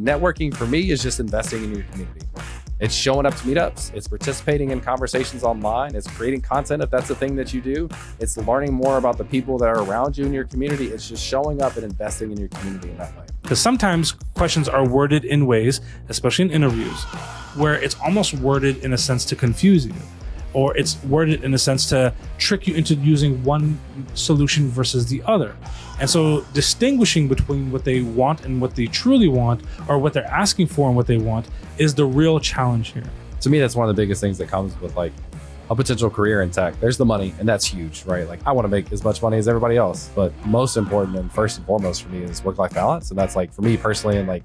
networking for me is just investing in your community. It's showing up to meetups. It's participating in conversations online. It's creating content if that's the thing that you do. It's learning more about the people that are around you in your community. It's just showing up and investing in your community in that way. Because sometimes questions are worded in ways, especially in interviews, where it's almost worded in a sense to confuse you, or it's worded in a sense to trick you into using one solution versus the other. And so distinguishing between what they want and what they truly want, or what they're asking for and what they want, is the real challenge here. To me, that's one of the biggest things that comes with like a potential career in tech. There's the money, and that's huge, right? Like I want to make as much money as everybody else, but most important and first and foremost for me is work-life balance. And that's like for me personally, and like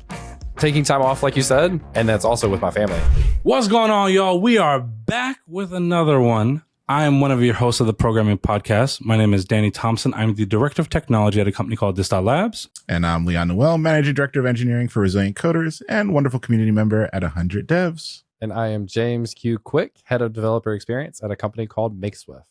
taking time off, like you said, and that's also with my family. What's going on, y'all? We are back with another one. I am one of your hosts of the Programming Podcast. My name is Danny Thompson. I'm the Director of Technology at a company called This Labs. And I'm Noel, Managing Director of Engineering for Resilient Coders and wonderful community member at 100 Devs. And I am James Q. Quick, Head of Developer Experience at a company called MakeSwift.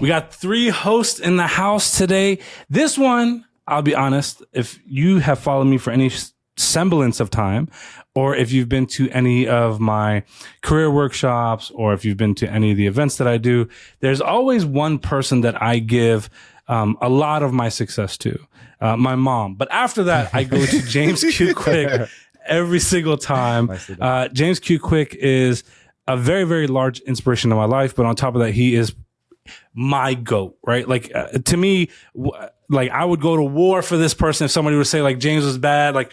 We got 3 hosts in the house today. This one, I'll be honest, if you have followed me for any semblance of time, or if you've been to any of my career workshops, or if you've been to any of the events that I do, there's always one person that I give a lot of my success to, my mom. But after that, I go to James Q. Quick every single time. James Q. Quick is a very, very large inspiration in my life. But on top of that, he is my GOAT, right? Like to me, like I would go to war for this person if somebody would say like James was bad. Like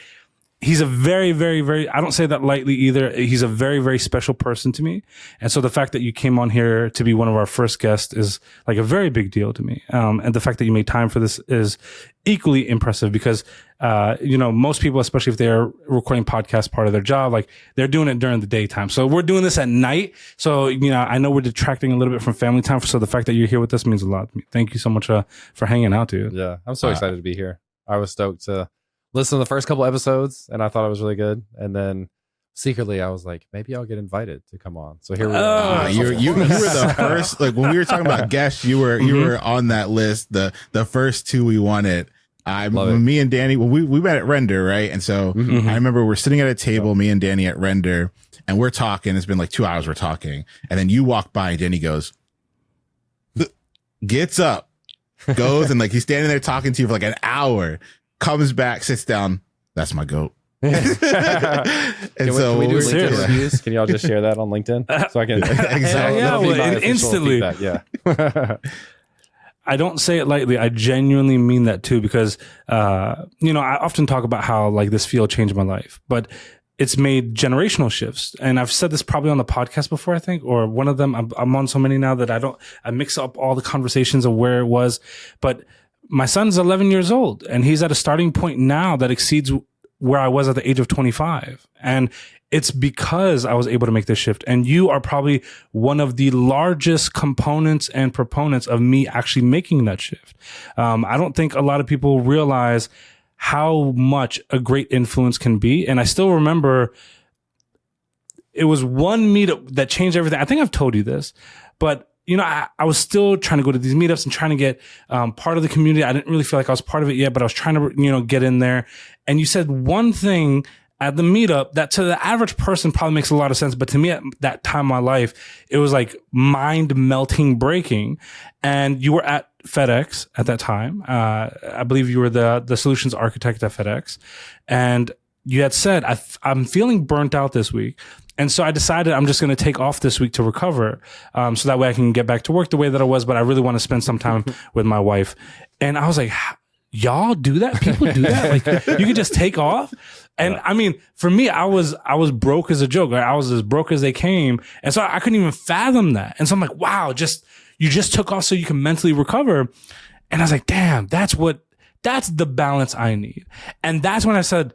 he's a very, very, very, I don't say that lightly either. He's a very, very special person to me. And so the fact that you came on here to be one of our first guests is like a very big deal to me. And the fact that you made time for this is equally impressive because, most people, especially if they're recording podcasts part of their job, like they're doing it during the daytime. So we're doing this at night. So, I know we're detracting a little bit from family time. So the fact that you're here with us means a lot to me. Thank you so much for hanging out, dude. Yeah, I'm so excited to be here. I was stoked to listen to the first couple episodes and I thought it was really good. And then secretly I was like, maybe I'll get invited to come on. So here we are. You were the first, like when we were talking about guests, you were on that list. The first 2 we wanted. Me and Danny, we met at Render, right? And so I remember we're sitting at a table, me and Danny at Render, and we're talking. It's been like 2 hours we're talking. And then you walk by and Danny goes, gets up, goes, and like he's standing there talking to you for like an hour, comes back, sits down. That's my GOAT. Can we do LinkedIn reviews? Can y'all just share that on LinkedIn so I can exactly instantly? Yeah. I don't say it lightly. I genuinely mean that too, because I often talk about how like this field changed my life, but it's made generational shifts. And I've said this probably on the podcast before, I think, or one of them. I'm on so many now that I mix up all the conversations of where it was. But my son's 11 years old and he's at a starting point now that exceeds where I was at the age of 25. And it's because I was able to make this shift. And you are probably one of the largest components and proponents of me actually making that shift. I don't think a lot of people realize how much a great influence can be. And I still remember it was one meetup that changed everything. I think I've told you this, but I was still trying to go to these meetups and trying to get part of the community. I didn't really feel like I was part of it yet, but I was trying to, get in there. And you said one thing at the meetup that to the average person probably makes a lot of sense. But to me at that time in my life, it was like mind melting breaking. And you were at FedEx at that time. I believe you were the solutions architect at FedEx. And you had said, I'm feeling burnt out this week. And so I decided I'm just going to take off this week to recover. So that way I can get back to work the way that I was, but I really want to spend some time with my wife. And I was like, y'all do that? People do that? Like you could just take off? And I mean, for me, I was broke as a joke. Right? I was as broke as they came. And so I couldn't even fathom that. And so I'm like, wow, you just took off so you can mentally recover. And I was like, damn, that's the balance I need. And that's when I said,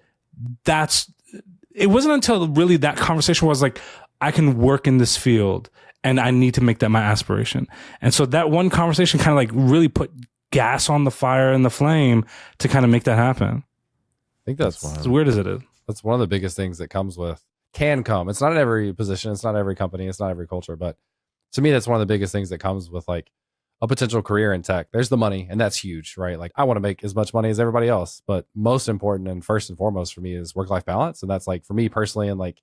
it wasn't until really that conversation was like, I can work in this field and I need to make that my aspiration. And so that one conversation kind of like really put gas on the fire and the flame to kind of make that happen. I think that's as weird as it is. That's one of the biggest things that can come. It's not in every position. It's not every company. It's not every culture. But to me, that's one of the biggest things that comes with like a potential career in tech. There's the money, and that's huge, right? Like I want to make as much money as everybody else, but most important and first and foremost for me is work-life balance. And that's like for me personally, and like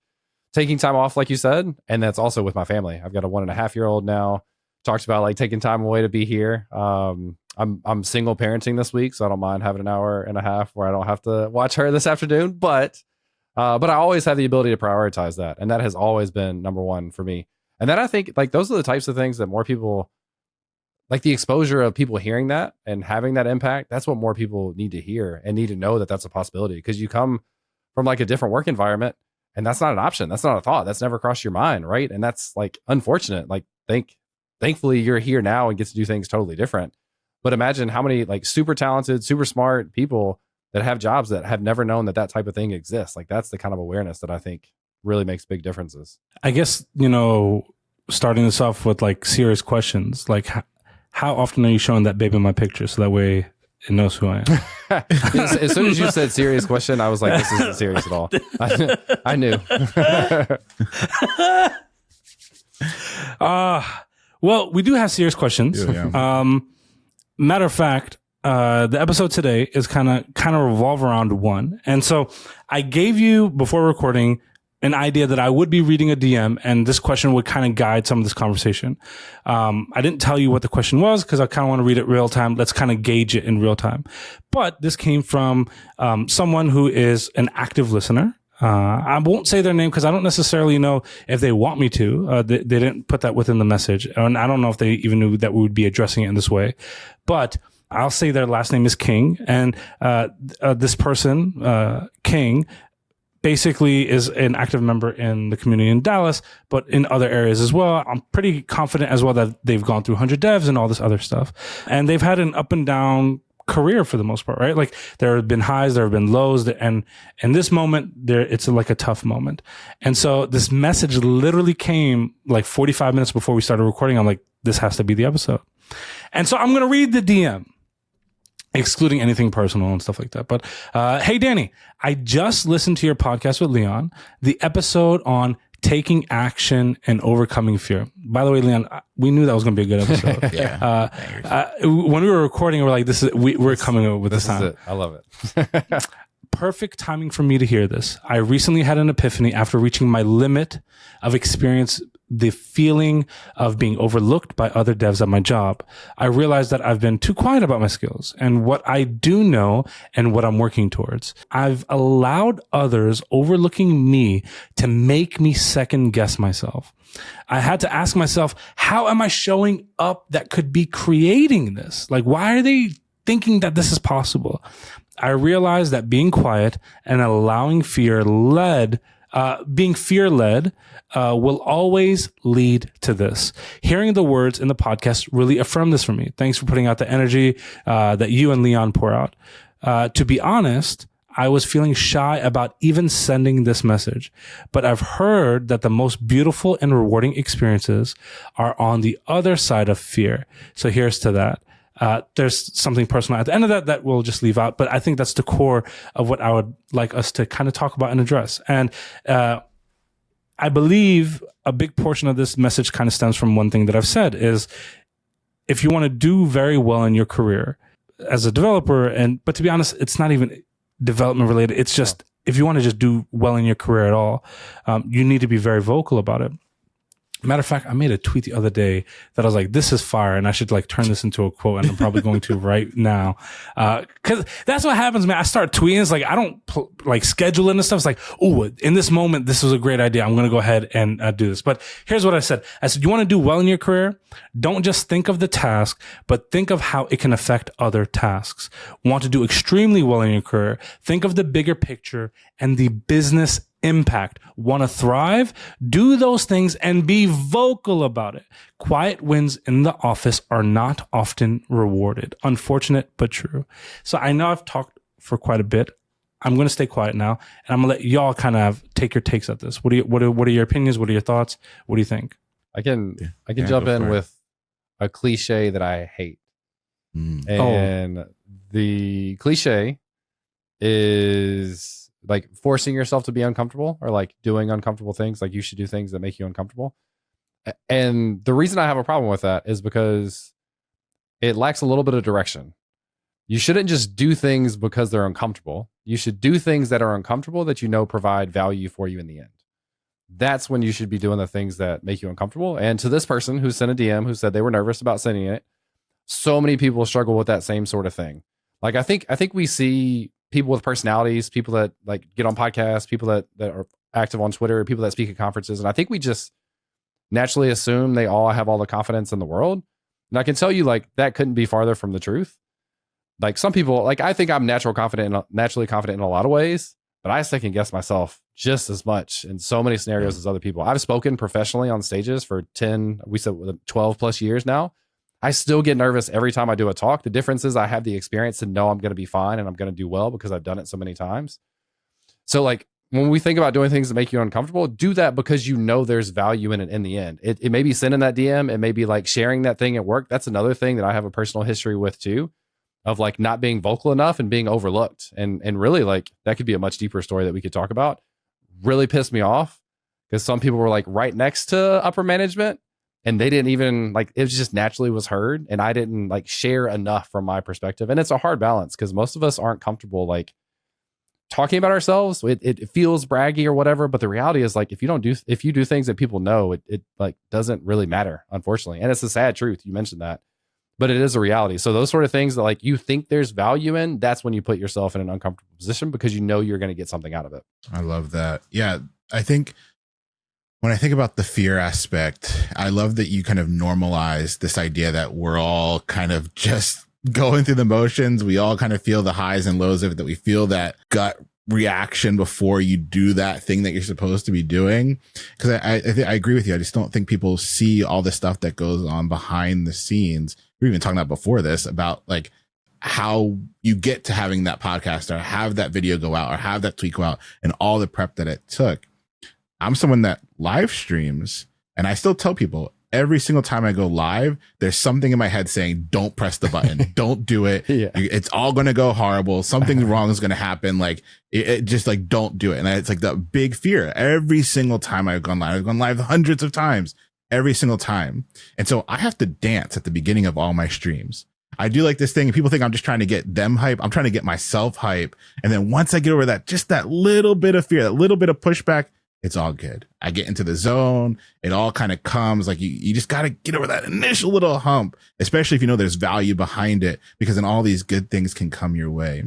taking time off, like you said, and that's also with my family. I've got a 1.5-year-old now. Talked about like taking time away to be here. I'm single parenting this week, so I don't mind having an hour and a half where I don't have to watch her this afternoon. But I always have the ability to prioritize that, and that has always been number one for me. And then I think like those are the types of things that more people like, the exposure of people hearing that and having that impact. That's what more people need to hear and need to know, that that's a possibility, because you come from like a different work environment, and that's not an option. That's not a thought. That's never crossed your mind, right? And that's like unfortunate. Like thankfully you're here now and get to do things totally different. But imagine how many like super talented, super smart people that have jobs that have never known that that type of thing exists. Like that's the kind of awareness that I think really makes big differences. I guess, you know, starting this off with like serious questions, like how often are you showing that babe in my picture so that way it knows who I am? As soon as you said serious question, I was like, this isn't serious at all. I knew. Well, we do have serious questions. Yeah. Matter of fact, the episode today is kind of revolve around one. And so I gave you before recording an idea that I would be reading a DM, and this question would kind of guide some of this conversation. I didn't tell you what the question was because I kind of want to read it real time. Let's kind of gauge it in real time. But this came from someone who is an active listener. I won't say their name because I don't necessarily know if they want me to. They didn't put that within the message. And I don't know if they even knew that we would be addressing it in this way. But I'll say their last name is King. And this person, King, basically is an active member in the community in Dallas, but in other areas as well. I'm pretty confident as well that they've gone through 100 devs and all this other stuff. And they've had an up and down career for the most part, right? Like there have been highs, there have been lows, and in this moment, it's like a tough moment. And so this message literally came like 45 minutes before we started recording. I'm like, this has to be the episode. And so I'm going to read the DM, excluding anything personal and stuff like that. But hey, Danny, I just listened to your podcast with Leon, the episode on taking action and overcoming fear. By the way, Leon, we knew that was going to be a good episode. Yeah. When we were recording, we're like, we're coming up with this time. Is it. I love it. Perfect timing for me to hear this. I recently had an epiphany after reaching my limit of experience, the feeling of being overlooked by other devs at my job. I realized that I've been too quiet about my skills and what I do know and what I'm working towards. I've allowed others overlooking me to make me second guess myself. I had to ask myself, how am I showing up that could be creating this? Like, why are they thinking that this is possible? I realized that being quiet and allowing being fear-led will always lead to this. Hearing the words in the podcast really affirmed this for me. Thanks for putting out the energy that you and Leon pour out. To be honest, I was feeling shy about even sending this message, but I've heard that the most beautiful and rewarding experiences are on the other side of fear. So here's to that. There's something personal at the end of that we'll just leave out, but I think that's the core of what I would like us to kind of talk about and address. And I believe a big portion of this message kind of stems from one thing that I've said is, if you want to do very well in your career as a developer, but to be honest, it's not even development related. It's just, if you want to just do well in your career at all, you need to be very vocal about it. Matter of fact, I made a tweet the other day that I was like, this is fire, and I should like turn this into a quote, and I'm probably going to right now. Cause that's what happens, man. I start tweeting. It's like, I don't like schedule it and stuff. It's like, oh, in this moment, this was a great idea. I'm going to go ahead and do this. But here's what I said. I said, you want to do well in your career? Don't just think of the task, but think of how it can affect other tasks. Want to do extremely well in your career? Think of the bigger picture and the business impact. Want to thrive? Do those things and be vocal about it. Quiet wins in the office are not often rewarded. Unfortunate, but true. So I know I've talked for quite a bit. I'm going to stay quiet now, and I'm going to let y'all kind of take your takes at this. What are your opinions? What are your thoughts? What do you think? I can jump in with a cliche that I hate. And the cliche is like forcing yourself to be uncomfortable, or like doing uncomfortable things. Like you should do things that make you uncomfortable. And the reason I have a problem with that is because it lacks a little bit of direction. You shouldn't just do things because they're uncomfortable. You should do things that are uncomfortable that you know provide value for you in the end. That's when you should be doing the things that make you uncomfortable. And to this person who sent a DM who said they were nervous about sending it, so many people struggle with that same sort of thing. Like I think we see people with personalities, people that like get on podcasts, people that are active on Twitter, people that speak at conferences, and I think we just naturally assume they all have all the confidence in the world. And I can tell you, like, that couldn't be farther from the truth. Like some people, like I think I'm naturally confident in a lot of ways, but I second guess myself just as much in so many scenarios as other people. I've spoken professionally on stages for 12 plus years now. I still get nervous every time I do a talk. The difference is I have the experience to know I'm going to be fine and I'm going to do well because I've done it so many times. So like when we think about doing things that make you uncomfortable, do that because you know there's value in it in the end. It may be sending that DM. It may be like sharing that thing at work. That's another thing that I have a personal history with too, of like not being vocal enough and being overlooked. And really like that could be a much deeper story that we could talk about. Really pissed me off because some people were like right next to upper management and they didn't even like, it just naturally was heard. And I didn't like share enough from my perspective. And it's a hard balance because most of us aren't comfortable like talking about ourselves. It feels braggy or whatever. But the reality is like, if you do things that people know, it like doesn't really matter, unfortunately. And it's a sad truth. You mentioned that. But it is a reality. So those sort of things that like you think there's value in, that's when you put yourself in an uncomfortable position because you know you're going to get something out of it. I love that. Yeah. I think when I think about the fear aspect, I love that you kind of normalize this idea that we're all kind of just going through the motions. We all kind of feel the highs and lows of it, that we feel that gut reaction before you do that thing that you're supposed to be doing. Because I agree with you. I just don't think people see all the stuff that goes on behind the scenes. We were even talking about before this about like how you get to having that podcast or have that video go out or have that tweet go out and all the prep that it took. I'm someone that live streams and I still tell people every single time I go live, there's something in my head saying, don't press the button. Don't do it. Yeah. It's all going to go horrible. Something wrong is going to happen. Like it just like, don't do it. And it's like the big fear every single time I've gone live hundreds of times, every single time. And so I have to dance at the beginning of all my streams. I do like this thing and people think I'm just trying to get them hype. I'm trying to get myself hype. And then once I get over that, just that little bit of fear, that little bit of pushback, it's all good. I get into the zone. It all kind of comes like you just got to get over that initial little hump, especially if you know there's value behind it, because then all these good things can come your way.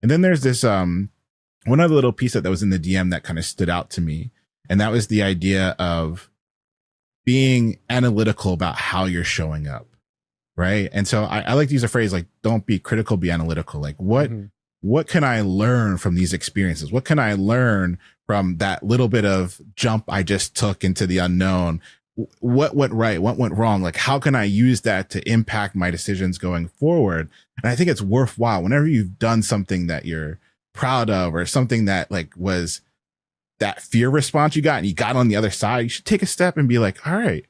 And then there's this, one other little piece that was in the DM that kind of stood out to me. And that was the idea of being analytical about how you're showing up. Right. And so I like to use a phrase like, don't be critical, be analytical. Like what can I learn from these experiences? What can I learn from that little bit of jump I just took into the unknown? What went right? What went wrong? Like, how can I use that to impact my decisions going forward? And I think it's worthwhile whenever you've done something that you're proud of or something that like was that fear response you got and you got on the other side, you should take a step and be like, all right,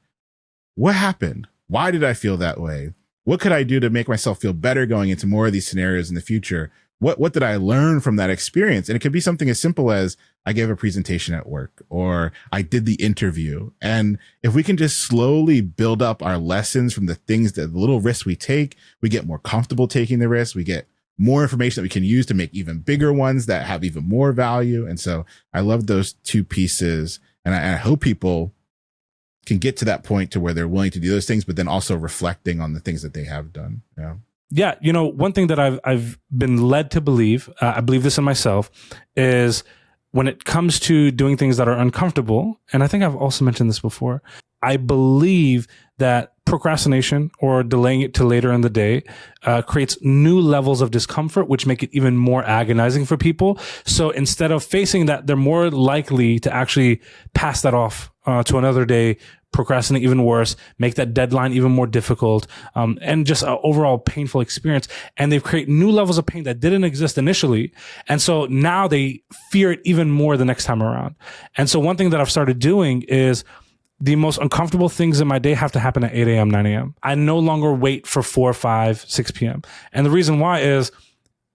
what happened? Why did I feel that way? What could I do to make myself feel better going into more of these scenarios in the future? What did I learn from that experience? And it could be something as simple as I gave a presentation at work or I did the interview. And if we can just slowly build up our lessons from the things, the little risks we take, we get more comfortable taking the risks. We get more information that we can use to make even bigger ones that have even more value. And so I love those two pieces. And I hope people can get to that point to where they're willing to do those things, but then also reflecting on the things that they have done. Yeah. Yeah, you know, one thing that I've been led to believe, I believe this in myself, is when it comes to doing things that are uncomfortable, and I think I've also mentioned this before, I believe that procrastination or delaying it to later in the day creates new levels of discomfort, which make it even more agonizing for people. So instead of facing that, they're more likely to actually pass that off to another day, procrastinate even worse, make that deadline even more difficult, and just an overall painful experience. And they create new levels of pain that didn't exist initially. And so now they fear it even more the next time around. And so one thing that I've started doing is the most uncomfortable things in my day have to happen at 8 a.m., 9 a.m. I no longer wait for 4, 5, 6 p.m. And the reason why is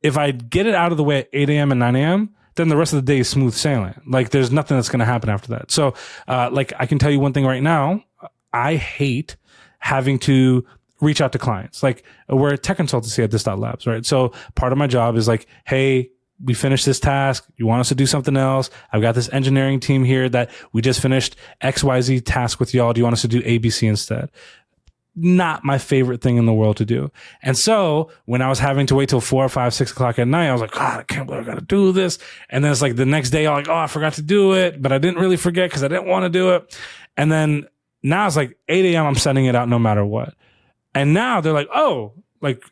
if I get it out of the way at 8 a.m. and 9 a.m., then the rest of the day is smooth sailing. Like there's nothing that's going to happen after that. So like I can tell you one thing right now, I hate having to reach out to clients. Like we're a tech consultancy at this.labs, right? So part of my job is like, hey, we finished this task. You want us to do something else? I've got this engineering team here that we just finished XYZ task with y'all. Do you want us to do ABC instead? Not my favorite thing in the world to do. And so when I was having to wait till 4 or 5, 6 o'clock at night, I was like, God, I can't believe I got to do this. And then it's like the next day, I'm like, oh, I forgot to do it, but I didn't really forget because I didn't want to do it. And then now it's like 8 a.m. I'm sending it out no matter what. And now they're like, oh, like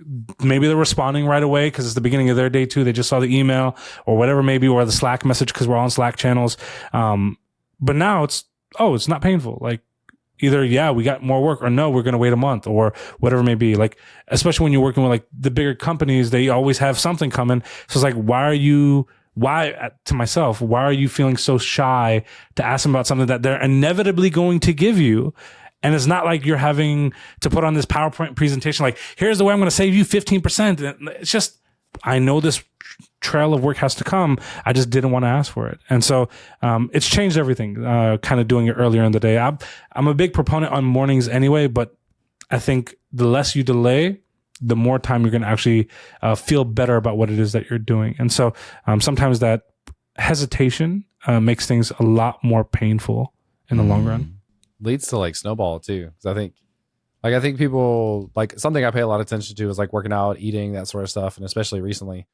maybe they're responding right away because it's the beginning of their day too. They just saw the email or whatever, maybe, or the Slack message because we're all on Slack channels. But now it's not painful. Like either, yeah, we got more work, or no, we're going to wait a month, or whatever it may be. Like, especially when you're working with like the bigger companies, they always have something coming. So it's like, to myself, why are you feeling so shy to ask them about something that they're inevitably going to give you? And it's not like you're having to put on this PowerPoint presentation, like, here's the way I'm going to save you 15%. It's just, I know this trail of work has to come. I just didn't want to ask for it. And so it's changed everything, kind of doing it earlier in the day. I'm a big proponent on mornings anyway, but I think the less you delay, the more time you're going to actually feel better about what it is that you're doing. And so sometimes that hesitation makes things a lot more painful in the long run. Leads to like snowball too. Because I think people, like, something I pay a lot of attention to is like working out, eating, that sort of stuff. And especially recently.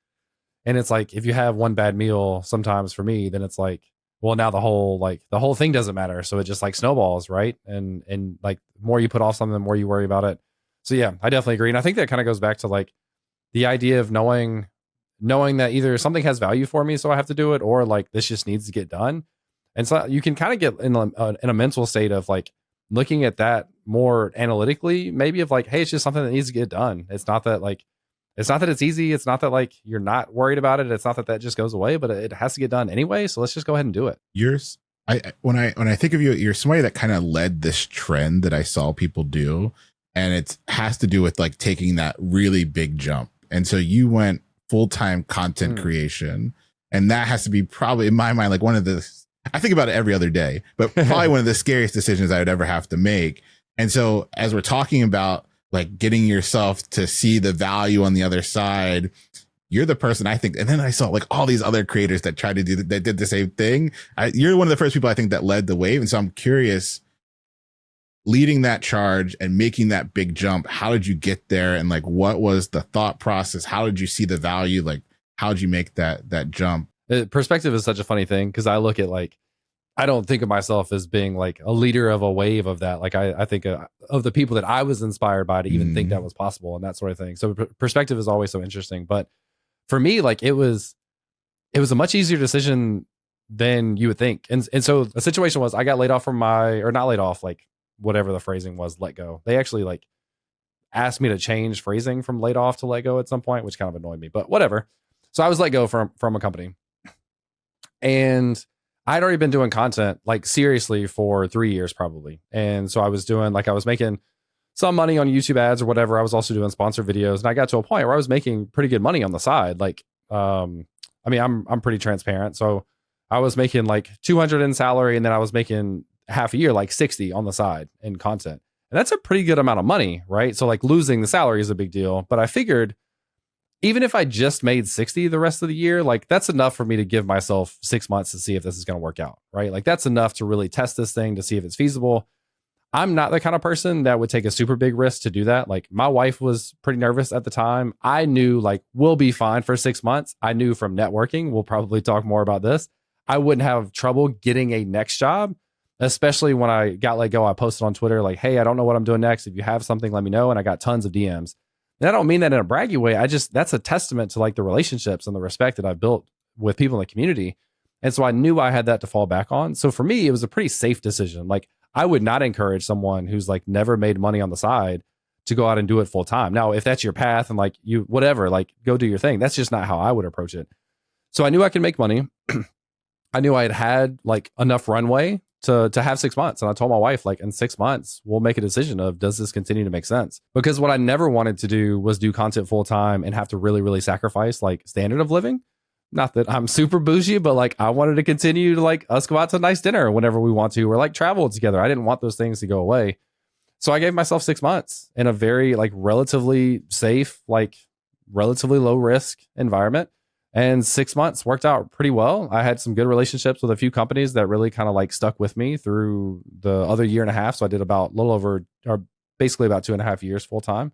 And it's like, if you have one bad meal, sometimes for me, then it's like, well, now the whole thing doesn't matter. So it just like snowballs, right? And like the more you put off something, the more you worry about it. So yeah, I definitely agree. And I think that kind of goes back to like the idea of knowing that either something has value for me, so I have to do it, or like this just needs to get done. And so you can kind of get in a mental state of like looking at that more analytically, maybe, of like, hey, it's just something that needs to get done. It's not that it's easy. It's not that like you're not worried about it. It's not that just goes away, but it has to get done anyway. So let's just go ahead and do it. When I think of you, you're somebody that kind of led this trend that I saw people do, and it has to do with like taking that really big jump. And so you went full-time content creation, and that has to be probably, in my mind, like one of the, I think about it every other day, but probably one of the scariest decisions I would ever have to make. And so as we're talking about like getting yourself to see the value on the other side, you're the person I think. And then I saw like all these other creators that tried to do that did the same thing. You're one of the first people I think that led the wave. And so I'm curious, leading that charge and making that big jump, how did you get there? And like, what was the thought process? How did you see the value? Like, how did you make that jump? Perspective is such a funny thing, because I look at like, I don't think of myself as being like a leader of a wave of that. Like I think of the people that I was inspired by to even think that was possible and that sort of thing. So perspective is always so interesting. But for me, like it was a much easier decision than you would think. And so the situation was, I got laid off from not laid off, like whatever the phrasing was, let go. They actually like asked me to change phrasing from laid off to let go at some point, which kind of annoyed me, but whatever. So I was let go from a company, and I'd already been doing content like seriously for 3 years probably. And so I was making some money on YouTube ads or whatever. I was also doing sponsored videos, and I got to a point where I was making pretty good money on the side. Like, I mean, I'm pretty transparent. So I was making like 200 in salary, and then I was making half a year, like 60 on the side in content. And that's a pretty good amount of money, right? So like losing the salary is a big deal. But I figured even if I just made 60 the rest of the year, like that's enough for me to give myself 6 months to see if this is going to work out, right? Like that's enough to really test this thing to see if it's feasible. I'm not the kind of person that would take a super big risk to do that. Like my wife was pretty nervous at the time. I knew like we'll be fine for 6 months. I knew from networking, we'll probably talk more about this, I wouldn't have trouble getting a next job, especially when I got let go. I posted on Twitter like, hey, I don't know what I'm doing next. If you have something, let me know. And I got tons of DMs. And I don't mean that in a braggy way. That's a testament to like the relationships and the respect that I've built with people in the community. And so I knew I had that to fall back on. So for me, it was a pretty safe decision. Like I would not encourage someone who's like never made money on the side to go out and do it full time. Now, if that's your path and like you, whatever, like go do your thing. That's just not how I would approach it. So I knew I could make money. I knew I had like enough runway to have 6 months. And I told my wife, like, in 6 months, we'll make a decision of, does this continue to make sense? Because what I never wanted to do was do content full time and have to really, really sacrifice like standard of living. Not that I'm super bougie, but like I wanted to continue to like us go out to a nice dinner whenever we want to, or like travel together. I didn't want those things to go away. So I gave myself 6 months in a very like relatively safe, like relatively low risk environment. And 6 months worked out pretty well. I had some good relationships with a few companies that really kind of like stuck with me through the other year and a half. So I did about a little over, or basically about 2.5 years full time.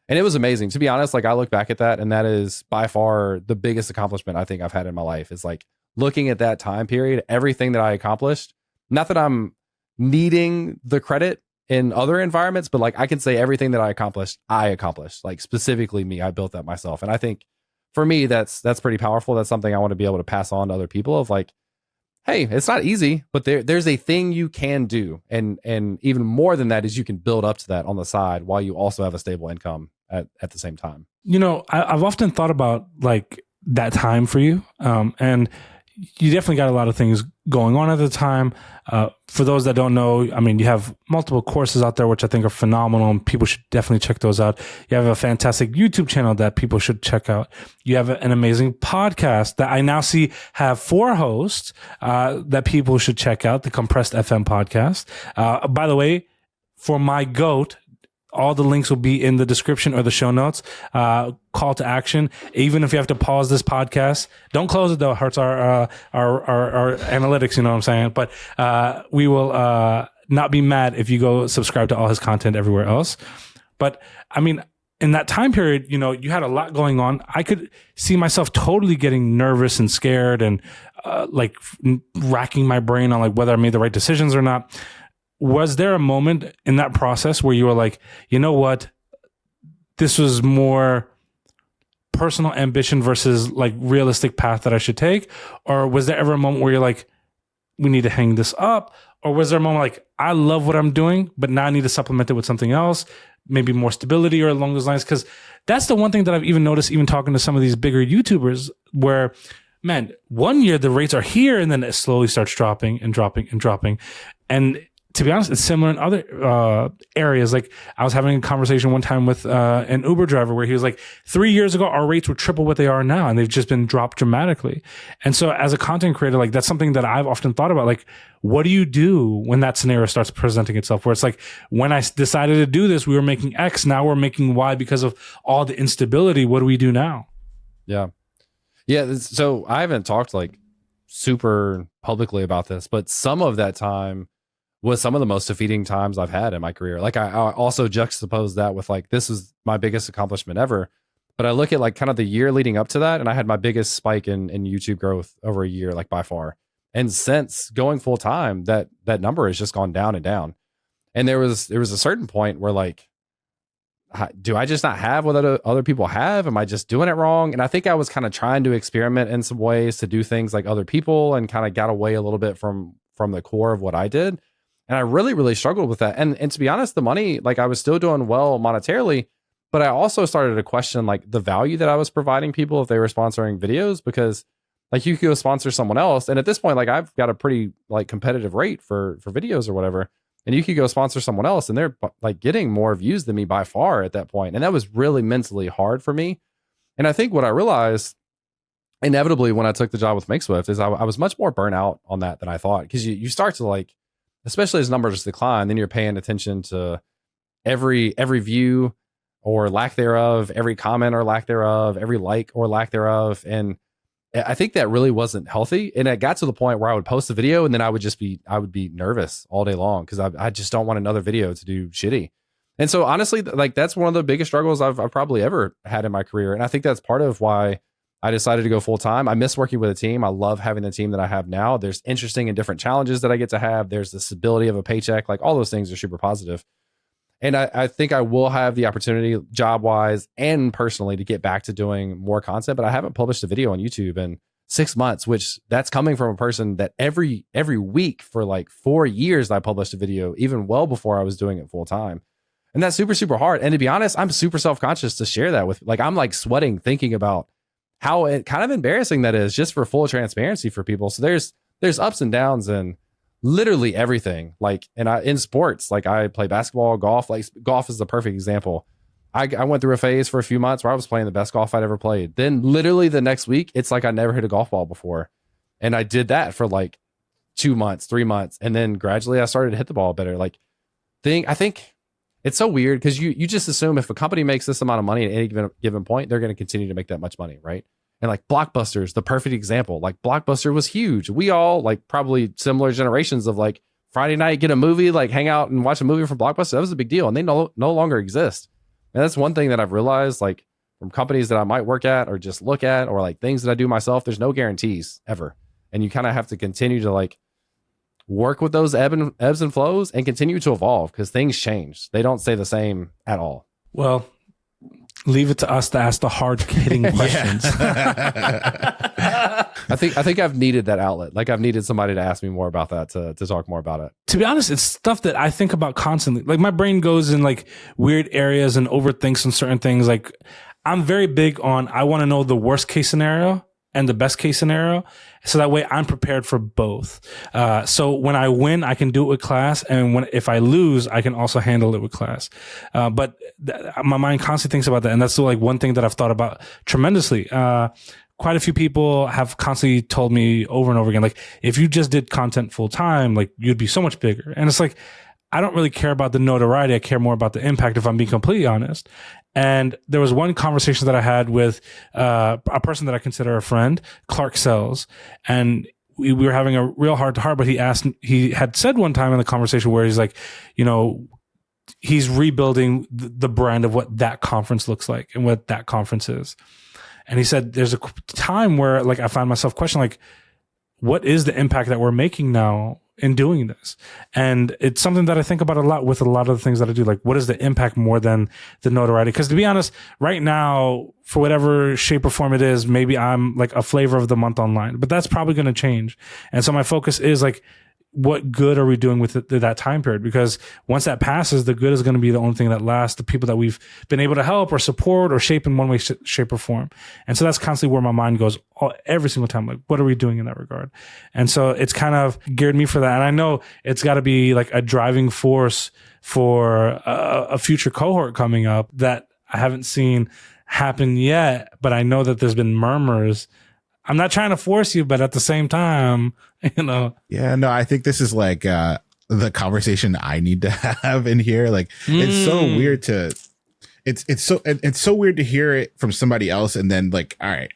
And it was amazing. To be honest, like I look back at that, and that is by far the biggest accomplishment I think I've had in my life, is like looking at that time period, everything that I accomplished. Not that I'm needing the credit in other environments, but like I can say everything that I accomplished, like specifically me, I built that myself. And I think for me, that's pretty powerful. That's something I want to be able to pass on to other people of like, hey, it's not easy, but there's a thing you can do. And even more than that is you can build up to that on the side while you also have a stable income at the same time. You know, I've often thought about like that time for you. And you definitely got a lot of things going on at the time. For those that don't know, I mean, you have multiple courses out there, which I think are phenomenal, and people should definitely check those out. You have a fantastic YouTube channel that people should check out. You have an amazing podcast that I now see have 4 hosts that people should check out, the Compressed FM podcast. By the way, for my GOAT, all the links will be in the description or the show notes. Call to action. Even if you have to pause this podcast, don't close it though. It hurts our analytics. You know what I'm saying? But we will not be mad if you go subscribe to all his content everywhere else. But I mean, in that time period, you know, you had a lot going on. I could see myself totally getting nervous and scared and like racking my brain on like whether I made the right decisions or not. Was there a moment in that process where you were like, you know what, this was more personal ambition versus like realistic path that I should take? Or was there ever a moment where you're like, we need to hang this up? Or was there a moment like, I love what I'm doing, but now I need to supplement it with something else, maybe more stability or along those lines? Because that's the one thing that I've even noticed, even talking to some of these bigger YouTubers, where, man, one year the rates are here and then it slowly starts dropping and dropping and dropping. And to be honest, it's similar in other areas. Like I was having a conversation one time with an Uber driver where he was like, 3 years ago, our rates were triple what they are now, and they've just been dropped dramatically. And so as a content creator, like that's something that I've often thought about. Like, what do you do when that scenario starts presenting itself? Where it's like, when I decided to do this, we were making X, now we're making Y because of all the instability. What do we do now? Yeah. So I haven't talked like super publicly about this, but some of that time was some of the most defeating times I've had in my career. Like I also juxtapose that with like, this is my biggest accomplishment ever. But I look at like kind of the year leading up to that, and I had my biggest spike in YouTube growth over a year, like by far. And since going full time, that number has just gone down and down. And there was a certain point where like, do I just not have what other people have? Am I just doing it wrong? And I think I was kind of trying to experiment in some ways to do things like other people, and kind of got away a little bit from the core of what I did. And I really, really struggled with that. And to be honest, the money, like I was still doing well monetarily, but I also started to question like the value that I was providing people if they were sponsoring videos, because like you could go sponsor someone else. And at this point, like I've got a pretty like competitive rate for videos or whatever. And you could go sponsor someone else and they're like getting more views than me by far at that point. And that was really mentally hard for me. And I think what I realized inevitably when I took the job with MakeSwift is I was much more burnt out on that than I thought. Because you start to like, especially as numbers decline, then you're paying attention to every view or lack thereof, every comment or lack thereof, every like or lack thereof. And I think that really wasn't healthy. And it got to the point where I would post a video and then I would be nervous all day long because I just don't want another video to do shitty. And so honestly, like that's one of the biggest struggles I've probably ever had in my career. And I think that's part of why I decided to go full time. I miss working with a team. I love having the team that I have now. There's interesting and different challenges that I get to have. There's the stability of a paycheck. Like all those things are super positive. And I think I will have the opportunity job wise and personally to get back to doing more content, but I haven't published a video on YouTube in 6 months, which that's coming from a person that every week for like 4 years, I published a video, even well before I was doing it full time. And that's super, super hard. And to be honest, I'm super self-conscious to share that with, like, I'm like sweating thinking about how kind of embarrassing that is, just for full transparency for people. So there's ups and downs and literally everything. Like, and in sports, like I play basketball, golf. Like golf is the perfect example. I went through a phase for a few months where I was playing the best golf I'd ever played. Then literally the next week, it's like I never hit a golf ball before. And I did that for like 2 months, 3 months. And then gradually I started to hit the ball better. Like I think it's so weird because you just assume if a company makes this amount of money at any given point, they're going to continue to make that much money, right? And like Blockbuster's the perfect example. Like Blockbuster was huge. We all like probably similar generations of like Friday night, get a movie, like hang out and watch a movie from Blockbuster. That was a big deal. And they no longer exist. And that's one thing that I've realized, like from companies that I might work at or just look at, or like things that I do myself, there's no guarantees ever. And you kind of have to continue to like work with those ebbs and flows and continue to evolve because things change. They don't stay the same at all. Well, leave it to us to ask the hard hitting questions. I think I've needed that outlet. Like I've needed somebody to ask me more about that to talk more about it. To be honest, it's stuff that I think about constantly. Like my brain goes in like weird areas and overthinks on certain things. Like I'm very big on, I want to know the worst case scenario and the best case scenario. So that way I'm prepared for both. So when I win, I can do it with class. And if I lose, I can also handle it with class. But my mind constantly thinks about that. And that's like one thing that I've thought about tremendously. Quite a few people have constantly told me over and over again, like, if you just did content full time, like you'd be so much bigger. And it's like, I don't really care about the notoriety. I care more about the impact, if I'm being completely honest. And there was one conversation that I had with a person that I consider a friend, Clark Sells, and we were having a real heart to heart. But he had said one time in the conversation where he's like, you know, he's rebuilding the brand of what that conference looks like and what that conference is. And he said, there's a time where like I find myself questioning, like, what is the impact that we're making now in doing this? And it's something that I think about a lot with a lot of the things that I do. Like, what is the impact more than the notoriety? Because to be honest, right now, for whatever shape or form it is, maybe I'm like a flavor of the month online, but that's probably going to change. And so my focus is like, what good are we doing with that time period? Because once that passes, the good is going to be the only thing that lasts, the people that we've been able to help or support or shape in one way, shape or form. And so that's constantly where my mind goes every single time. Like, what are we doing in that regard? And so it's kind of geared me for that. And I know it's got to be like a driving force for a future cohort coming up that I haven't seen happen yet, but I know that there's been murmurs. I'm not trying to force you, but at the same time, you know. Yeah, no, I think this is like the conversation I need to have in here. Like, it's so weird it's so weird to hear it from somebody else. And then like, all right,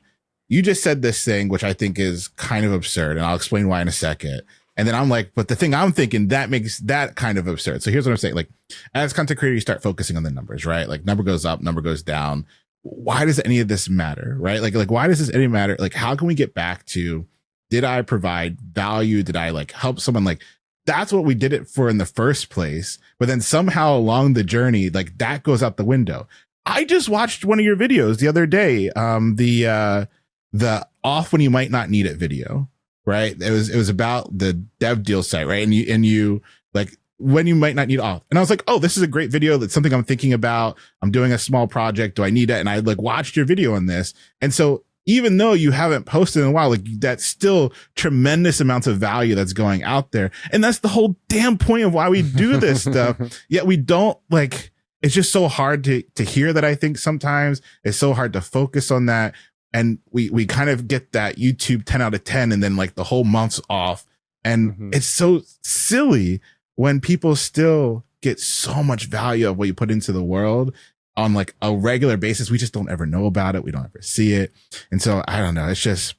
you just said this thing, which I think is kind of absurd. And I'll explain why in a second. And then I'm like, but the thing I'm thinking that makes that kind of absurd. So here's what I'm saying. Like, as content creator, you start focusing on the numbers, right? Like number goes up, number goes down. Why does any of this matter, right? Like why does this any matter? Like, how can we get back to, did I provide value? Did I like help someone? Like, that's what we did it for in the first place. But then somehow along the journey, like that goes out the window. I just watched one of your videos the other day. The off when you might not need it video, right? It was about the dev deal site, right? And you like, when you might not need off. And I was like, oh, this is a great video. That's something I'm thinking about. I'm doing a small project. Do I need it? And I like watched your video on this. And so even though you haven't posted in a while, like that's still tremendous amounts of value that's going out there. And that's the whole damn point of why we do this stuff. Yet we don't like, it's just so hard to hear that. I think sometimes it's so hard to focus on that. And we kind of get that YouTube 10 out of 10 and then like the whole month's off. And it's so silly when people still get so much value of what you put into the world on like a regular basis. We just don't ever know about it. We don't ever see it. And so I don't know. It's just,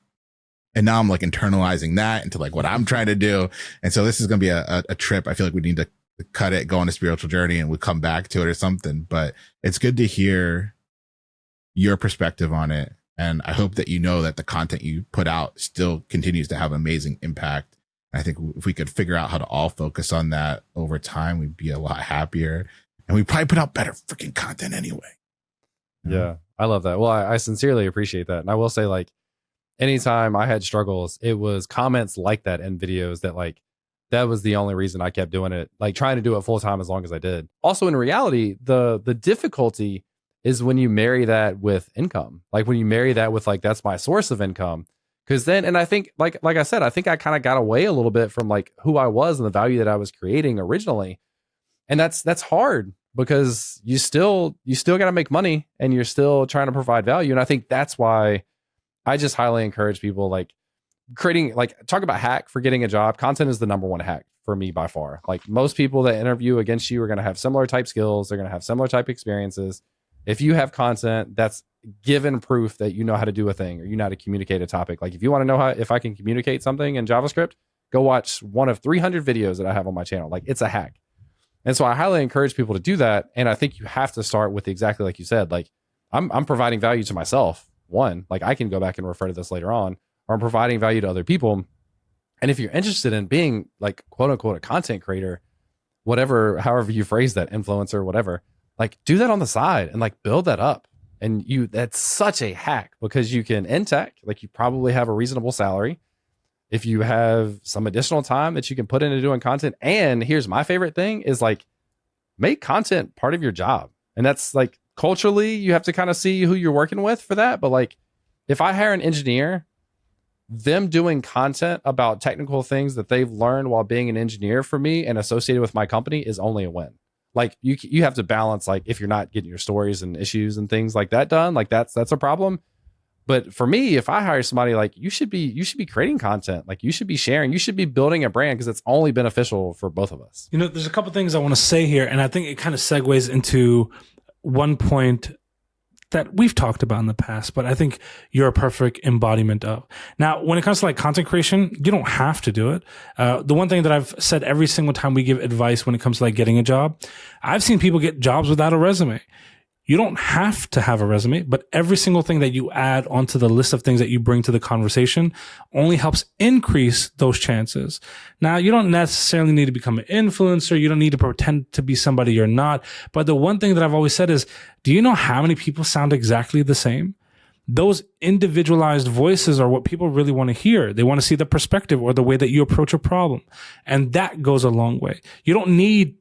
and now I'm like internalizing that into like what I'm trying to do. And so this is going to be a trip. I feel like we need to cut it, go on a spiritual journey, and we'll come back to it or something. But it's good to hear your perspective on it. And I hope that you know that the content you put out still continues to have amazing impact. I think if we could figure out how to all focus on that over time, we'd be a lot happier, and we'd probably put out better freaking content anyway. Yeah, I love that. Well, I sincerely appreciate that. And I will say, like, anytime I had struggles, it was comments like that in videos that like, that was the only reason I kept doing it, like trying to do it full time as long as I did. Also, in reality, the difficulty is when you marry that with income, like when you marry that with like, that's my source of income. Because then, and I think, like I said, I think I kind of got away a little bit from like who I was and the value that I was creating originally. And that's hard because you still got to make money and you're still trying to provide value. And I think that's why I just highly encourage people, like, creating, like, talk about hack for getting a job. Content is the number one hack for me by far. Like, most people that interview against you are going to have similar type skills. They're going to have similar type experiences. If you have content, that's given proof that you know how to do a thing or you know how to communicate a topic. Like, if you want to know if I can communicate something in JavaScript, go watch one of 300 videos that I have on my channel. Like, it's a hack. And so I highly encourage people to do that. And I think you have to start with exactly like you said. Like, I'm providing value to myself. One, like, I can go back and refer to this later on, or I'm providing value to other people. And if you're interested in being, like, quote unquote, a content creator, whatever, however you phrase that, influencer, whatever, like, do that on the side and, like, build that up. And that's such a hack, because you can, in tech, like, you probably have a reasonable salary. If you have some additional time that you can put into doing content. And here's my favorite thing is, like, make content part of your job. And that's, like, culturally, you have to kind of see who you're working with for that. But, like, if I hire an engineer, them doing content about technical things that they've learned while being an engineer for me and associated with my company is only a win. Like, you have to balance, like, if you're not getting your stories and issues and things like that done, like, that's a problem. But for me, if I hire somebody, like, you should be creating content, like, you should be sharing, you should be building a brand, because it's only beneficial for both of us. You know, there's a couple things I want to say here, and I think it kind of segues into one point that we've talked about in the past, but I think you're a perfect embodiment of. Now, when it comes to, like, content creation, you don't have to do it. The one thing that I've said every single time we give advice when it comes to, like, getting a job, I've seen people get jobs without a resume. You don't have to have a resume, but every single thing that you add onto the list of things that you bring to the conversation only helps increase those chances. Now, you don't necessarily need to become an influencer. You don't need to pretend to be somebody you're not. But the one thing that I've always said is, do you know how many people sound exactly the same? Those individualized voices are what people really want to hear. They want to see the perspective or the way that you approach a problem. And that goes a long way. You don't need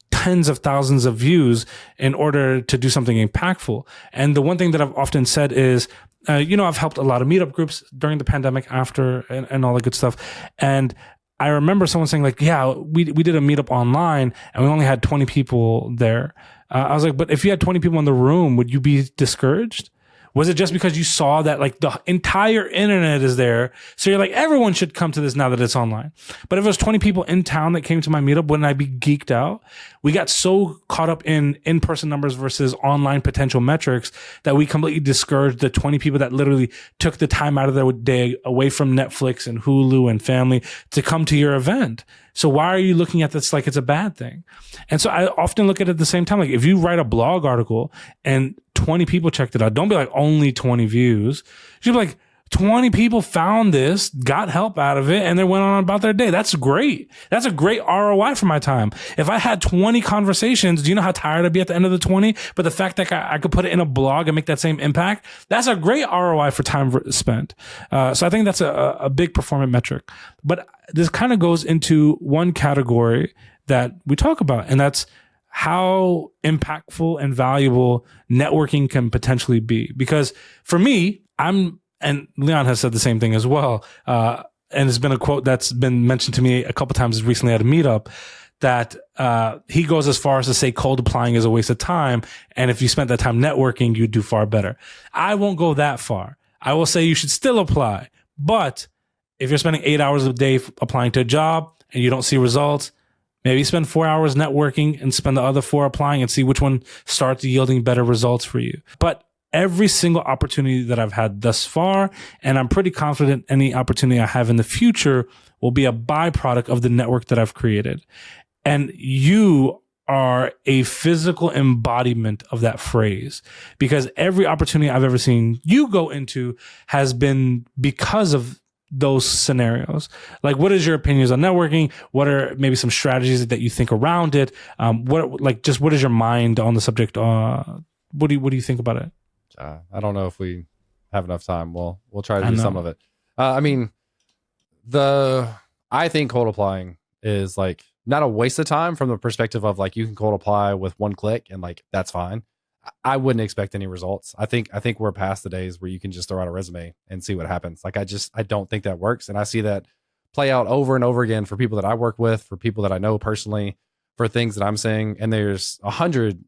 tens of thousands of views in order to do something impactful. And the one thing that I've often said is, I've helped a lot of meetup groups during the pandemic, after, and all that good stuff. And I remember someone saying, like, yeah, we did a meetup online and we only had 20 people there. I was like, but if you had 20 people in the room, would you be discouraged? Was it just because you saw that, like, the entire internet is there, so you're like, everyone should come to this now that it's online? But if it was 20 people in town that came to my meetup, wouldn't I be geeked out? We got so caught up in in-person numbers versus online potential metrics that we completely discouraged the 20 people that literally took the time out of their day away from Netflix and Hulu and family to come to your event. So why are you looking at this like it's a bad thing? And so I often look at it at the same time. Like, if you write a blog article and 20 people checked it out, don't be like, only 20 views. You should be like, 20 people found this, got help out of it, and they went on about their day. That's great. That's a great ROI for my time. If I had 20 conversations, do you know how tired I'd be at the end of the 20? But the fact that I could put it in a blog and make that same impact, that's a great ROI for time spent. So I think that's a big performance metric. But this kind of goes into one category that we talk about, and that's how impactful and valuable networking can potentially be. Because for me, and Leon has said the same thing as well. And it's been a quote that's been mentioned to me a couple times recently at a meetup, that he goes as far as to say cold applying is a waste of time. And if you spent that time networking, you'd do far better. I won't go that far. I will say you should still apply. But if you're spending 8 hours a day applying to a job and you don't see results, maybe spend 4 hours networking and spend the other 4 applying and see which one starts yielding better results for you. But every single opportunity that I've had thus far, and I'm pretty confident any opportunity I have in the future, will be a byproduct of the network that I've created. And you are a physical embodiment of that phrase, because every opportunity I've ever seen you go into has been because of those scenarios. Like, what is your opinions on networking? What are maybe some strategies that you think around it? What is your mind on the subject? What do you think about it? I don't know if we have enough time. We'll try to do some of it. I think cold applying is, like, not a waste of time from the perspective of, like, you can cold apply with one click and, like, that's fine. I wouldn't expect any results. I think we're past the days where you can just throw out a resume and see what happens. Like, I don't think that works. And I see that play out over and over again for people that I work with, for people that I know personally, for things that I'm saying. And there's 100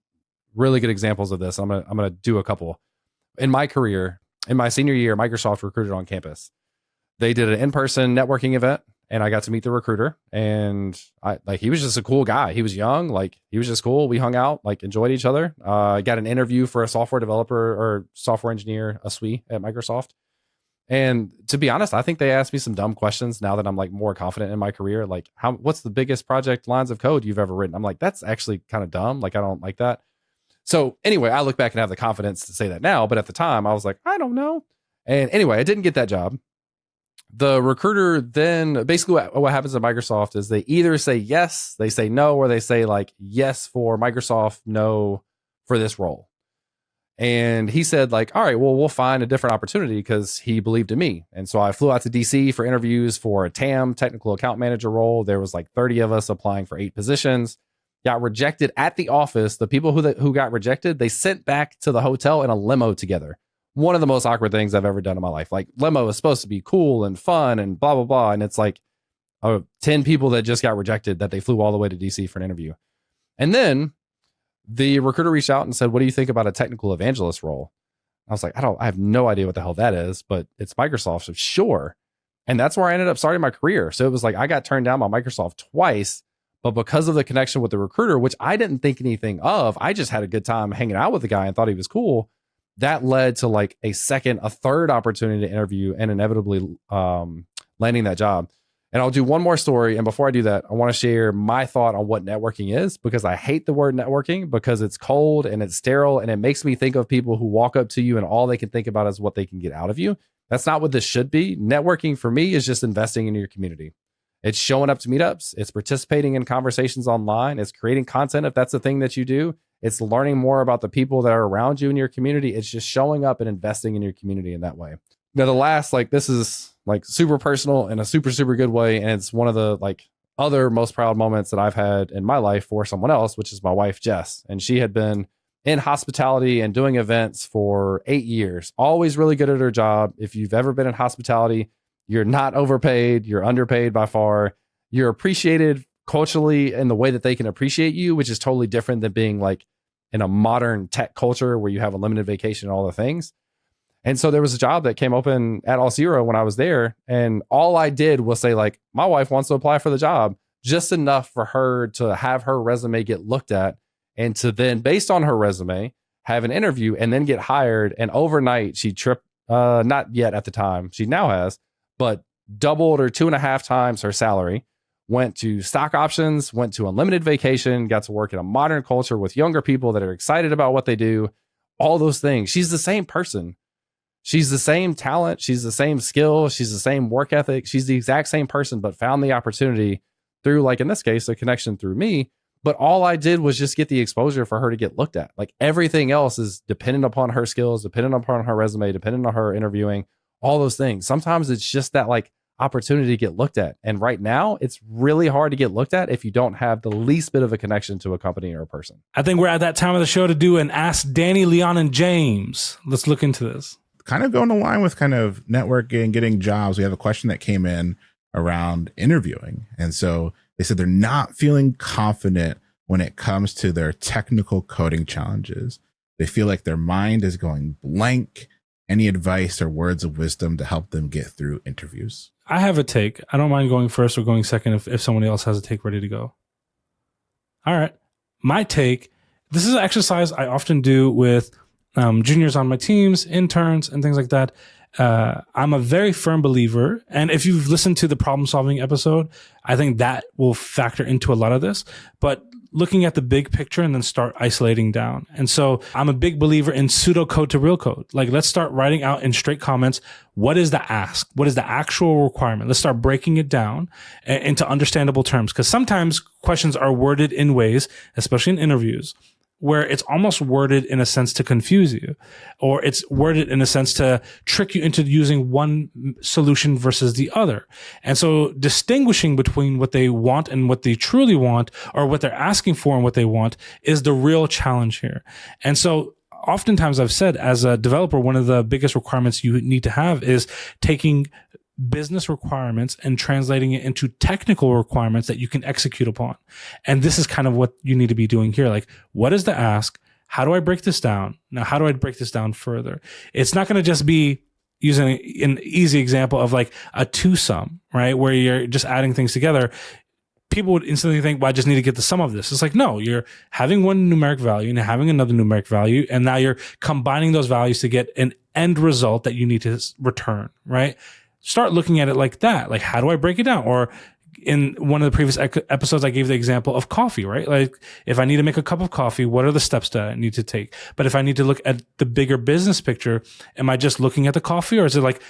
really good examples of this. I'm going to do a couple. In my career, in my senior year, Microsoft recruited on campus. they did an in-person networking event, and I got to meet the recruiter, and he was just a cool guy. He was young, he was just cool. We hung out, enjoyed each other. I got an interview for a software developer or software engineer, a SWE at Microsoft. And to be honest, I think they asked me some dumb questions now that I'm more confident in my career. What's the biggest project lines of code you've ever written? I'm like, that's actually kind of dumb. I don't like that. So anyway, I look back and have the confidence to say that now, but at the time I was like, I don't know. And anyway, I didn't get that job. The recruiter then basically what happens at Microsoft is they either say yes, they say no, or they say yes for Microsoft, no for this role. And he said all right, well, we'll find a different opportunity, because he believed in me. And so I flew out to DC for interviews for a TAM, technical account manager role. There was 30 of us applying for 8 positions. Got rejected at the office. The people who got rejected, they sent back to the hotel in a limo together. One of the most awkward things I've ever done in my life. Limo is supposed to be cool and fun and blah, blah, blah. And it's 10 people that just got rejected that they flew all the way to DC for an interview. And then the recruiter reached out and said, what do you think about a technical evangelist role? I was like, I have no idea what the hell that is, but it's Microsoft, so sure. And that's where I ended up starting my career. So it was I got turned down by Microsoft twice, but because of the connection with the recruiter, which I didn't think anything of, I just had a good time hanging out with the guy and thought he was cool. That led to a third opportunity to interview, and inevitably landing that job. And I'll do one more story. And before I do that, I want to share my thought on what networking is, because I hate the word networking because it's cold and it's sterile. And it makes me think of people who walk up to you and all they can think about is what they can get out of you. That's not what this should be. Networking for me is just investing in your community. It's showing up to meetups. It's participating in conversations online. It's creating content if that's the thing that you do. It's learning more about the people that are around you in your community. It's just showing up and investing in your community in that way. Now, the last, this is super personal in a super, super good way. And it's one of the other most proud moments that I've had in my life for someone else, which is my wife, Jess. And she had been in hospitality and doing events for 8 years, always really good at her job. If you've ever been in hospitality, you're not overpaid, you're underpaid by far. You're appreciated culturally in the way that they can appreciate you, which is totally different than being in a modern tech culture where you have a limited vacation and all the things. And so there was a job that came open at Auth0 when I was there. And all I did was say my wife wants to apply for the job, just enough for her to have her resume get looked at, and to then, based on her resume, have an interview and then get hired. And overnight she tripped, not yet at the time, she now has, but doubled or 2.5 times her salary, went to stock options, went to unlimited vacation, got to work in a modern culture with younger people that are excited about what they do, all those things. She's the same person. She's the same talent. She's the same skill. She's the same work ethic. She's the exact same person, but found the opportunity through, in this case, a connection through me. But all I did was just get the exposure for her to get looked at. Everything else is dependent upon her skills, dependent upon her resume, dependent on her interviewing, all those things. Sometimes it's just that opportunity to get looked at. And right now it's really hard to get looked at if you don't have the least bit of a connection to a company or a person. I think we're at that time of the show to do an Ask Danny, Leon, and James. Let's look into this. Kind of going along with kind of networking, getting jobs. We have a question that came in around interviewing. And so they said they're not feeling confident when it comes to their technical coding challenges. They feel like their mind is going blank. Any advice or words of wisdom to help them get through interviews? I have a take. I don't mind going first or going second if someone else has a take ready to go. All right. My take, this is an exercise I often do with juniors on my teams, interns, and things like that. I'm a very firm believer. And if you've listened to the problem solving episode, I think that will factor into a lot of this. But looking at the big picture and then start isolating down. And so I'm a big believer in pseudocode to real code. Let's start writing out in straight comments. What is the ask? What is the actual requirement? Let's start breaking it down into understandable terms. Because sometimes questions are worded in ways, especially in interviews, where it's almost worded in a sense to confuse you, or it's worded in a sense to trick you into using one solution versus the other. And so distinguishing between what they want and what they truly want, or what they're asking for and what they want, is the real challenge here. And so oftentimes I've said, as a developer, one of the biggest requirements you need to have is taking business requirements and translating it into technical requirements that you can execute upon. And this is kind of what you need to be doing here. What is the ask? How do I break this down? Now, how do I break this down further? It's not going to just be using an easy example of like a two-sum, right? Where you're just adding things together, people would instantly think, well, I just need to get the sum of this. It's like, no, you're having one numeric value and having another numeric value. And now you're combining those values to get an end result that you need to return, right? Start looking at it like that. Like, how do I break it down? Or in one of the previous episodes, I gave the example of coffee, right? Like, if I need to make a cup of coffee, what are the steps that I need to take? But if I need to look at the bigger business picture, am I just looking at the coffee, or is it like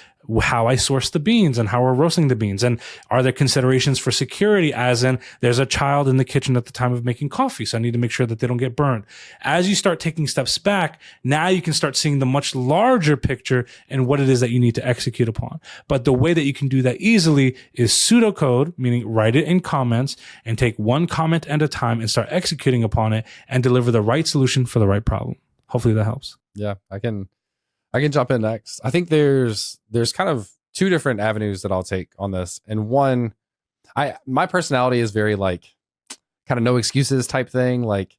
how I source the beans and how we're roasting the beans? And are there considerations for security, as in there's a child in the kitchen at the time of making coffee, so I need to make sure that they don't get burned? As you start taking steps back, now you can start seeing the much larger picture and what it is that you need to execute upon. But the way that you can do that easily is pseudocode, meaning write it in comments and take one comment at a time and start executing upon it and deliver the right solution for the right problem. Hopefully that helps. Yeah, I can jump in next. I think there's kind of two different avenues that I'll take on this. And one, my personality is very like kind of no excuses type thing. Like,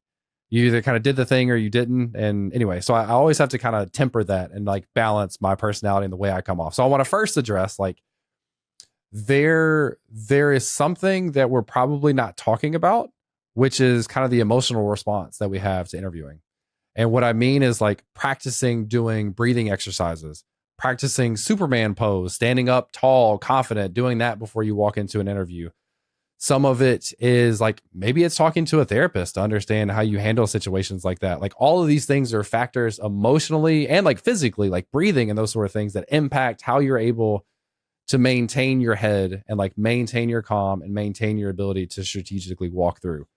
you either kind of did the thing or you didn't. And anyway, so I always have to kind of temper that and like balance my personality and the way I come off. So I want to first address, like, there is something that we're probably not talking about, which is kind of the emotional response that we have to interviewing. And what I mean is like practicing doing breathing exercises, practicing Superman pose, standing up tall, confident, doing that before you walk into an interview. Some of it is like, maybe it's talking to a therapist to understand how you handle situations like that. Like, all of these things are factors emotionally and like physically, like breathing and those sort of things that impact how you're able to maintain your head and like maintain your calm and maintain your ability to strategically walk through.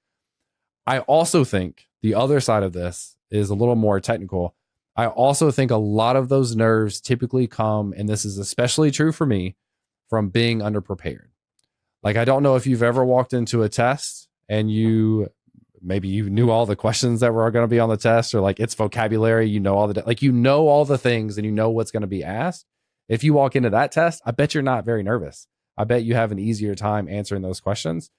I also think the other side of this is a little more technical. I also think a lot of those nerves typically come, and this is especially true for me, from being underprepared. Like, I don't know if you've ever walked into a test and maybe you knew all the questions that were going to be on the test, or like it's vocabulary, you know, all the things and you know what's going to be asked. If you walk into that test, I bet you're not very nervous. I bet you have an easier time answering those questions.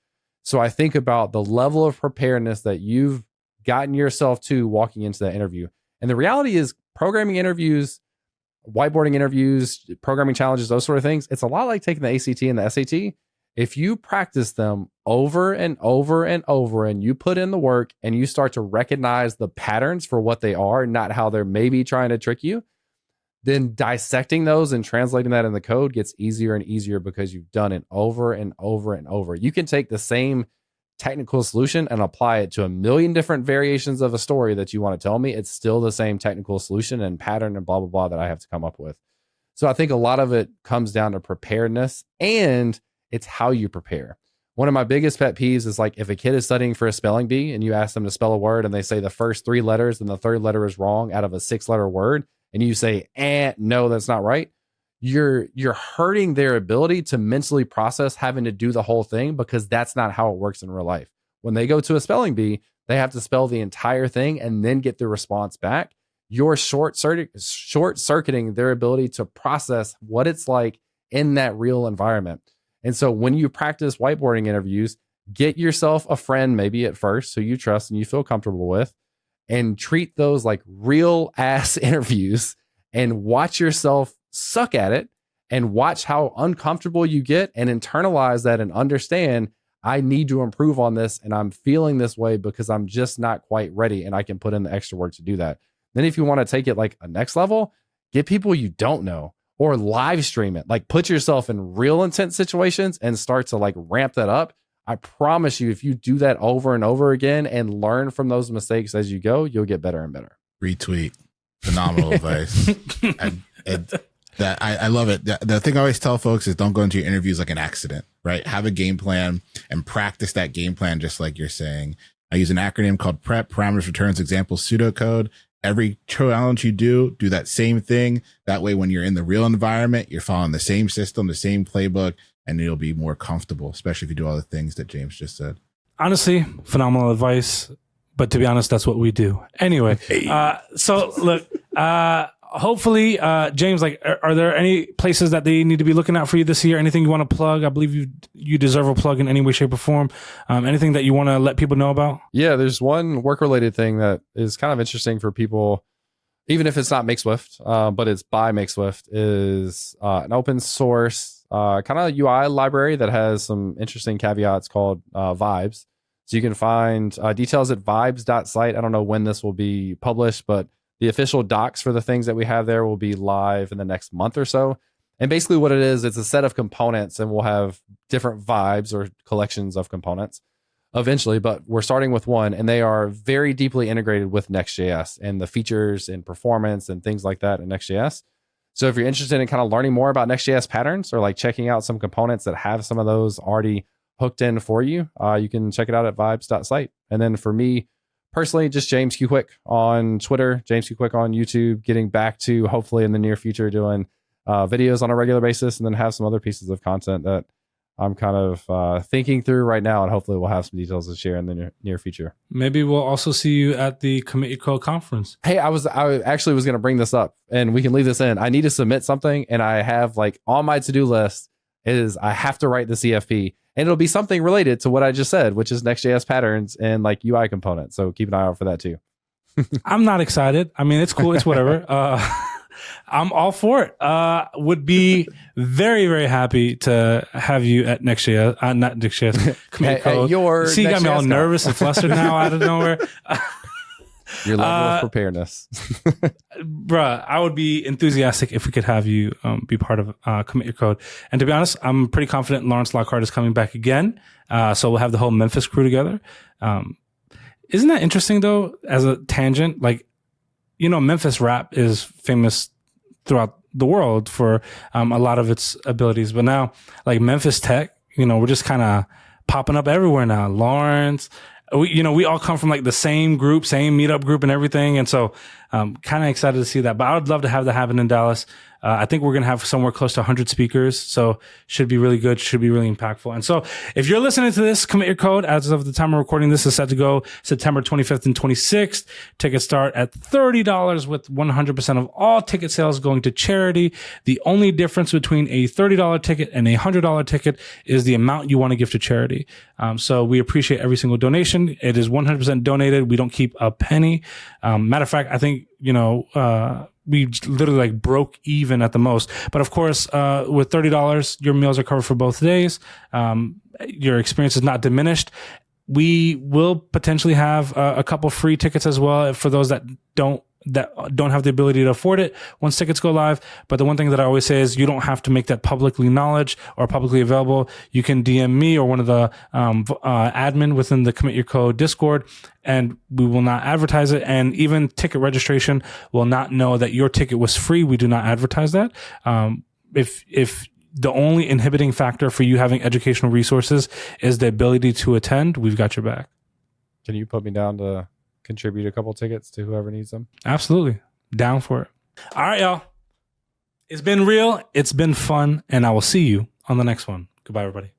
So I think about the level of preparedness that you've gotten yourself to walking into that interview. And the reality is, programming interviews, whiteboarding interviews, programming challenges, those sort of things, it's a lot like taking the ACT and the SAT. If you practice them over and over and over, and you put in the work and you start to recognize the patterns for what they are, not how they're maybe trying to trick you, then dissecting those and translating that in the code gets easier and easier because you've done it over and over and over. You can take the same technical solution and apply it to a million different variations of a story that you want to tell me. It's still the same technical solution and pattern and blah, blah, blah that I have to come up with. So I think a lot of it comes down to preparedness, and it's how you prepare. One of my biggest pet peeves is like, if a kid is studying for a spelling bee and you ask them to spell a word and they say the first 3 letters and the third letter is wrong out of a 6-letter word, and you say, no, that's not right, you're hurting their ability to mentally process having to do the whole thing, because that's not how it works in real life. When they go to a spelling bee, they have to spell the entire thing and then get the response back. You're short-circuiting their ability to process what it's like in that real environment. And so when you practice whiteboarding interviews, get yourself a friend, maybe at first, who you trust and you feel comfortable with, and treat those like real ass interviews, and watch yourself suck at it and watch how uncomfortable you get, and internalize that and understand, I need to improve on this, and I'm feeling this way because I'm just not quite ready, and I can put in the extra work to do that. Then if you want to take it like a next level, get people you don't know, or live stream it. Like, put yourself in real intense situations and start to like ramp that up. I promise you, if you do that over and over again and learn from those mistakes as you go, you'll get better and better. Retweet. Phenomenal advice. I love it. The thing I always tell folks is, don't go into your interviews like an accident, right? Have a game plan and practice that game plan, just like you're saying. I use an acronym called PREP, parameters, returns, examples, pseudocode. Every challenge you do that same thing. That way, when you're in the real environment, you're following the same system, the same playbook, and you'll be more comfortable, especially if you do all the things that James just said. Honestly, phenomenal advice. But to be honest, that's what we do. Anyway, so look, hopefully, James, like, are there any places that they need to be looking out for you this year? Anything you want to plug? I believe you deserve a plug in any way, shape, or form. Anything that you want to let people know about? Yeah, there's one work-related thing that is kind of interesting for people. even if it's not Makeswift, but it's by Makeswift, is an open source kind of UI library that has some interesting caveats called vibes. So you can find details at vibes.site. I don't know when this will be published, but the official docs for the things that we have there will be live in the next month or so. And basically what it is, it's a set of components, and we'll have different vibes or collections of components eventually, but we're starting with one, and they are very deeply integrated with Next.js and the features and performance and things like that in Next.js. So if you're interested in kind of learning more about Next.js patterns, or like checking out some components that have some of those already hooked in for you, you can check it out at vibes.site. And then for me personally, just James Q Quick on Twitter, James Q Quick on YouTube, getting back to hopefully in the near future doing videos on a regular basis, and then have some other pieces of content that I'm kind of thinking through right now, and hopefully we'll have some details to share in the near future. Maybe we'll also see you at the Commit Your Code conference. Hey, I actually was going to bring this up, and we can leave this in. I need to submit something, and I have like on my to-do list is I have to write the CFP, and it'll be something related to what I just said, which is Next.js patterns and like UI components. So keep an eye out for that too. I'm not excited. I mean, it's cool. It's whatever. I'm all for it. Would be very, very happy to have you at Next.js. Not Next.js. Commit Code. See, you got me all nervous and flustered now out of nowhere. Your level of preparedness. Bruh, I would be enthusiastic if we could have you be part of Commit Your Code. And to be honest, I'm pretty confident Lawrence Lockhart is coming back again. So we'll have the whole Memphis crew together. Isn't that interesting, though, as a tangent? Like, you know, Memphis rap is famous throughout the world for a lot of its abilities. But now, like Memphis Tech, you know, we're just kind of popping up everywhere now. Lawrence, we all come from like the same group, same meetup group and everything. And so kind of excited to see that. But I would love to have that happen in Dallas. I think we're going to have somewhere close to 100 speakers. So should be really good, should be really impactful. And so if you're listening to this, Commit Your Code, as of the time of recording, this is set to go September 25th and 26th. Tickets start at $30 with 100% of all ticket sales going to charity. The only difference between a $30 ticket and a $100 ticket is the amount you want to give to charity. So we appreciate every single donation. It is 100% donated. We don't keep a penny. Matter of fact, I think, we literally like broke even at the most. But of course, with $30, your meals are covered for both days. Your experience is not diminished. We will potentially have a couple free tickets as well for those that don't have the ability to afford it once tickets go live. But the one thing that I always say is you don't have to make that publicly knowledge or publicly available. You can DM me or one of the admin within the Commit Your Code Discord, and we will not advertise it. And even ticket registration will not know that your ticket was free. We do not advertise that. If the only inhibiting factor for you having educational resources is the ability to attend, we've got your back. Can you put me down to contribute a couple tickets to whoever needs them? Absolutely. Down for it. All right, y'all. It's been real. It's been fun. And I will see you on the next one. Goodbye, everybody.